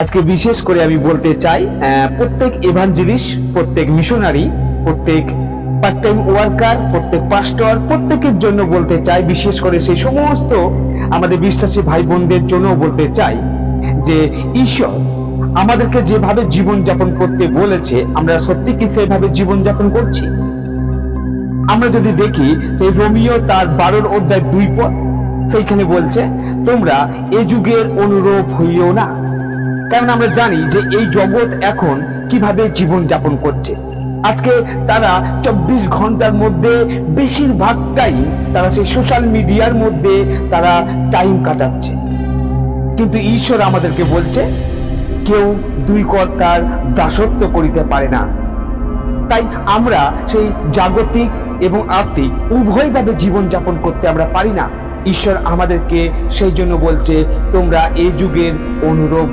আজকে বিশেষ করে আমি বলতে চাই প্রত্যেক এভাঞ্জেলিস্ট, প্রত্যেক মিশনারি, প্রত্যেক পার্ট টাইম ওয়ার্কার, প্রত্যেক পাস্টর, প্রত্যেকের জন্য বলতে চাই, বিশেষ করে সেই সমস্ত আমাদের বিশ্বাসী ভাই বোনদের জন্য বলতে চাই যে ঈশ্বর আমাদেরকে যেভাবে জীবন যাপন করতে বলেছে, আমরা সত্যি কি সেইভাবে জীবন যাপন করছি? আমরা যদি দেখি সেই রোমিও তার 12 অধ্যায় 2 পদ, সেইখানে বলছে তোমরা এ যুগের অনুরূপ হইও না। কারণ আমরা জানি যে এই জগৎ এখন কিভাবে জীবন যাপন করছে। আজকে তারা 24 ঘন্টার মধ্যে বেশিরভাগটাই তারা সেই সোশ্যাল মিডিয়ার মধ্যে তারা টাইম কাটাচ্ছে। কিন্তু ঈশ্বর আমাদেরকে বলছে কেউ দুই কর্তার দাসত্ব করিতে পারে না। তাই আমরা সেই জাগতিক এবং আত্মিক উভয়ভাবে জীবন যাপন করতে আমরা পারি না। ঈশ্বর আমাদেরকে সেই জন্য বলছে তোমরা এই যুগের অনুরূপ